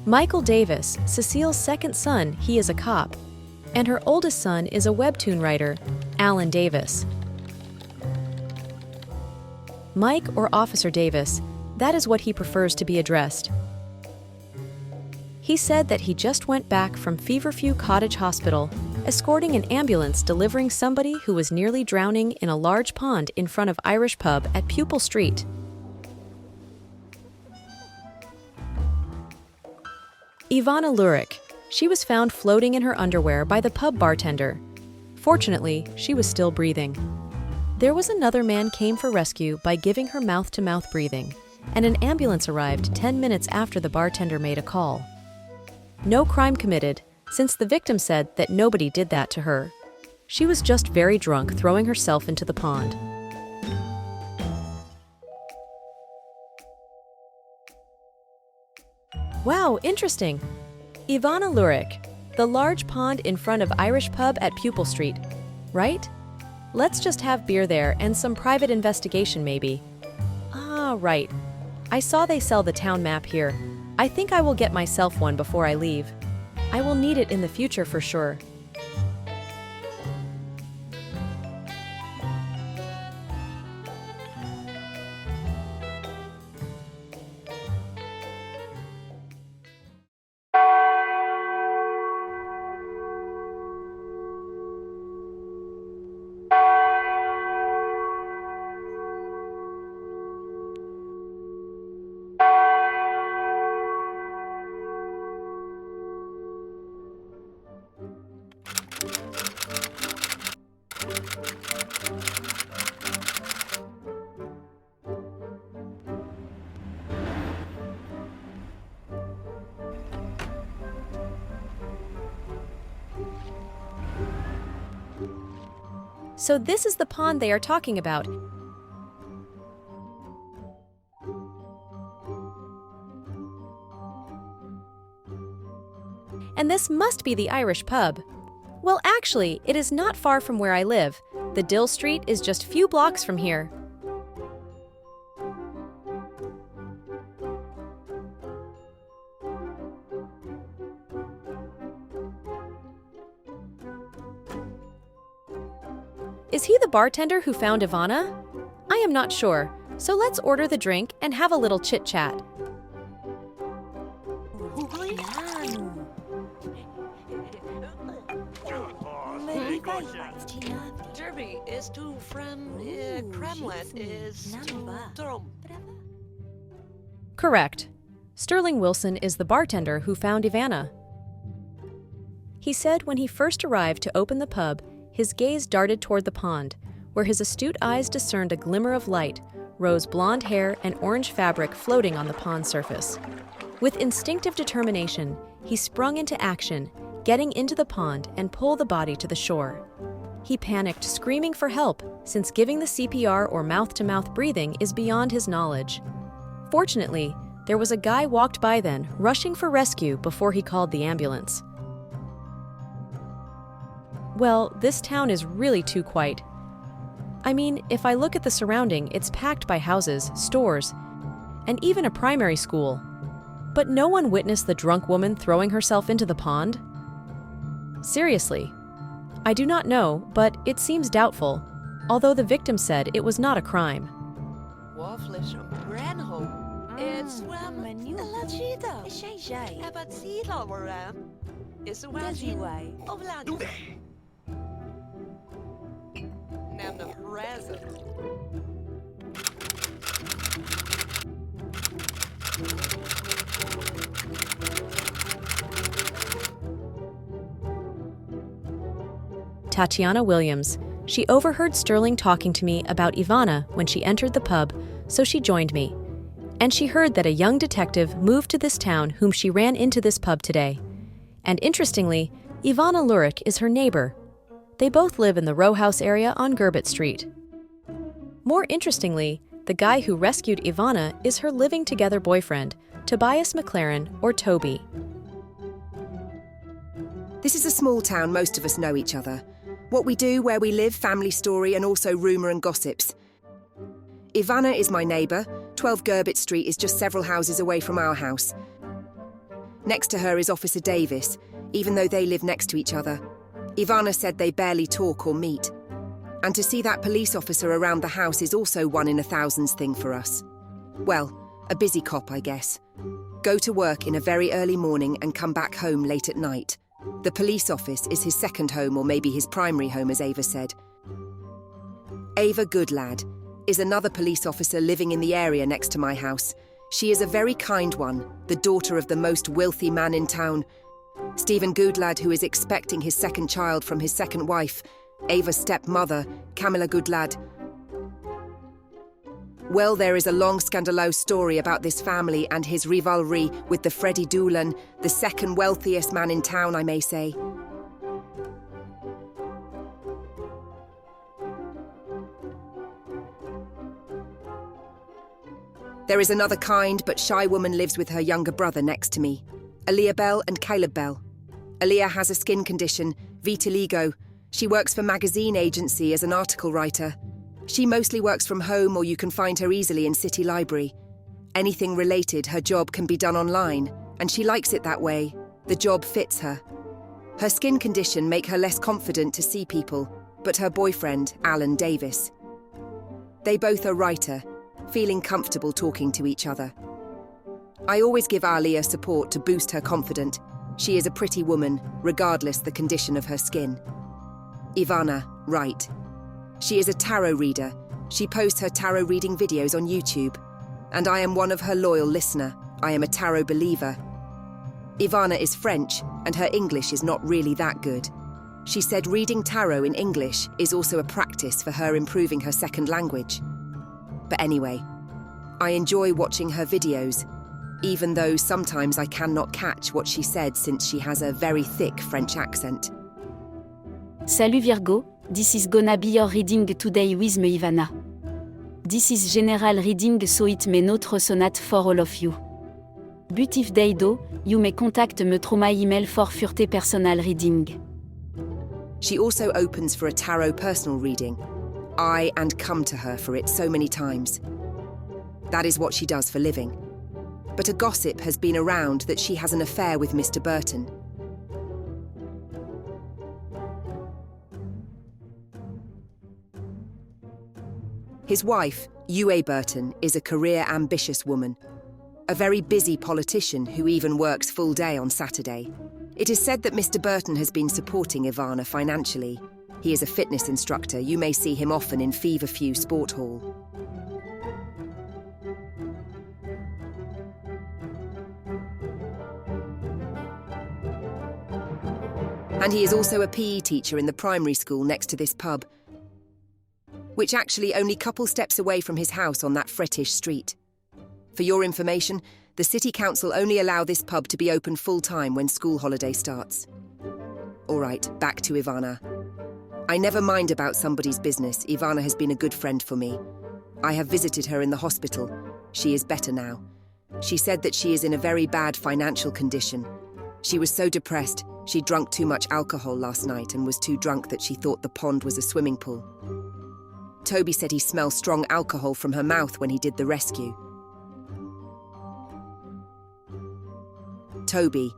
Michael Davis, Cecile's second son, he is a cop, and her oldest son is a webtoon writer, Alan Davis. Mike or Officer Davis, that is what he prefers to be addressed. He said that he just went back from Feverfew Cottage Hospital, escorting an ambulance delivering somebody who was nearly drowning in a large pond in front of Irish Pub at Pupil Street. Ivana Lurik. She was found floating in her underwear by the pub bartender. Fortunately, she was still breathing. There was another man came for rescue by giving her mouth-to-mouth breathing, and an ambulance arrived 10 minutes after the bartender made a call. No crime committed, since the victim said that nobody did that to her. She was just very drunk, throwing herself into the pond. Wow, interesting. Ivana Lurik, the large pond in front of Irish Pub at Pupil Street, right? Let's just have beer there and some private investigation maybe. Ah, right. I saw they sell the town map here. I think I will get myself one before I leave. I will need it in the future for sure. So this is the pond they are talking about. And this must be the Irish Pub. Well, actually, it is not far from where I live. The Dill Street is just few blocks from here. Is he the bartender who found Ivana? I am not sure, so let's order the drink and have a little chit-chat. Derby is to from Kremlin is to Drum. Correct. Sterling Wilson is the bartender who found Ivana. He said when he first arrived to open the pub, his gaze darted toward the pond, where his astute eyes discerned a glimmer of light, rose blonde hair and orange fabric floating on the pond surface. With instinctive determination, he sprung into action, getting into the pond and pulled the body to the shore. He panicked, screaming for help, since giving the CPR or mouth-to-mouth breathing is beyond his knowledge. Fortunately, there was a guy walked by then, rushing for rescue before he called the ambulance. Well, this town is really too quiet. I mean, if I look at the surrounding, it's packed by houses, stores, and even a primary school. But no one witnessed the drunk woman throwing herself into the pond? Seriously. I do not know, but it seems doubtful, although the victim said it was not a crime. Tatiana Williams. She overheard Sterling talking to me about Ivana when she entered the pub, so she joined me. And she heard that a young detective moved to this town whom she ran into this pub today. And interestingly, Ivana Lurik is her neighbor. They both live in the row house area on Gerbit Street. More interestingly, the guy who rescued Ivana is her living together boyfriend, Tobias McLaren, or Toby. This is a small town, most of us know each other. What we do, where we live, family story, and also rumour and gossips. Ivana is my neighbour. 12 Gerbit Street is just several houses away from our house. Next to her is Officer Davis, even though they live next to each other. Ivana said they barely talk or meet. And to see that police officer around the house is also one in a thousands thing for us. Well, a busy cop, I guess. Go to work in a very early morning and come back home late at night. The police office is his second home, or maybe his primary home, as Ava said. Ava Goodlad is another police officer living in the area next to my house. She is a very kind one, the daughter of the most wealthy man in town, Stephen Goodlad, who is expecting his second child from his second wife, Ava's stepmother, Camilla Goodlad. Well, there is a long scandalous story about this family and his rivalry with the Freddie Doolan, the second wealthiest man in town, I may say. There is another kind but shy woman lives with her younger brother next to me, Aaliyah Bell and Caleb Bell. Aaliyah has a skin condition, vitiligo. She works for magazine agency as an article writer. She mostly works from home, or you can find her easily in City Library. Anything related, her job can be done online, and she likes it that way. The job fits her. Her skin condition make her less confident to see people, but her boyfriend, Alan Davis. They both are writer, feeling comfortable talking to each other. I always give Aaliyah support to boost her confidence. She is a pretty woman, regardless the condition of her skin. Ivana, right. She is a tarot reader. She posts her tarot reading videos on YouTube. And I am one of her loyal listener. I am a tarot believer. Ivana is French, and her English is not really that good. She said reading tarot in English is also a practice for her improving her second language. But anyway, I enjoy watching her videos, even though sometimes I cannot catch what she said since she has a very thick French accent. Salut Virgo, this is gonna be your reading today with me Ivana. This is general reading, so it may not resonate for all of you. But if they do, you may contact me through my email for further personal reading. She also opens for a tarot personal reading. I and come to her for it so many times. That is what she does for living. But a gossip has been around that she has an affair with Mr. Burton. His wife, Yue Burton, is a career-ambitious woman, a very busy politician who even works full day on Saturday. It is said that Mr. Burton has been supporting Ivana financially. He is a fitness instructor. You may see him often in Feverfew Sport Hall. And he is also a PE teacher in the primary school next to this pub, which actually only couple steps away from his house on that frettish street. For your information, the city council only allow this pub to be open full-time when school holiday starts. All right, back to Ivana. I never mind about somebody's business. Ivana has been a good friend for me. I have visited her in the hospital. She is better now. She said that she is in a very bad financial condition. She was so depressed, she drank too much alcohol last night and was too drunk that she thought the pond was a swimming pool. Toby said he smelled strong alcohol from her mouth when he did the rescue. Toby.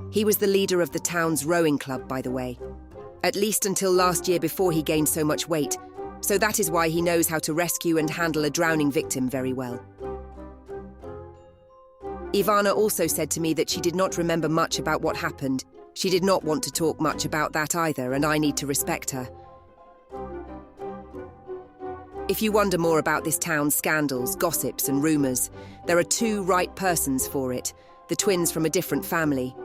He was the leader of the town's rowing club, by the way. At least until last year before he gained so much weight, so that is why he knows how to rescue and handle a drowning victim very well. Ivana also said to me that she did not remember much about what happened. She did not want to talk much about that either, and I need to respect her. If you wonder more about this town's scandals, gossips and rumours, there are two right persons for it, the twins from a different family.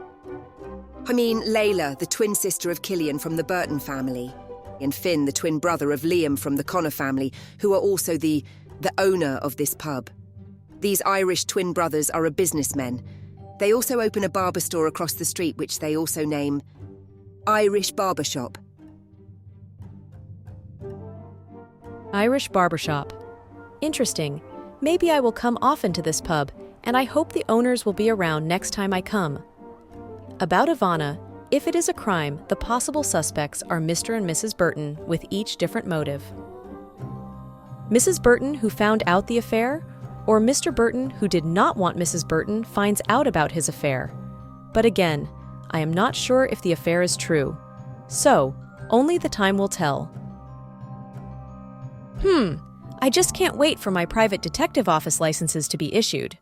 I mean, Layla, the twin sister of Killian from the Burton family, and Finn, the twin brother of Liam from the Connor family, who are also the owner of this pub. These Irish twin brothers are a businessmen. They also open a barber store across the street, which they also name Irish Barbershop. Irish Barbershop. Interesting. Maybe I will come often to this pub, and I hope the owners will be around next time I come. About Ivana, if it is a crime, the possible suspects are Mr. and Mrs. Burton, with each different motive. Mrs. Burton, who found out the affair, or Mr. Burton, who did not want Mrs. Burton, finds out about his affair. But again, I am not sure if the affair is true. So, only the time will tell. I just can't wait for my private detective office licenses to be issued.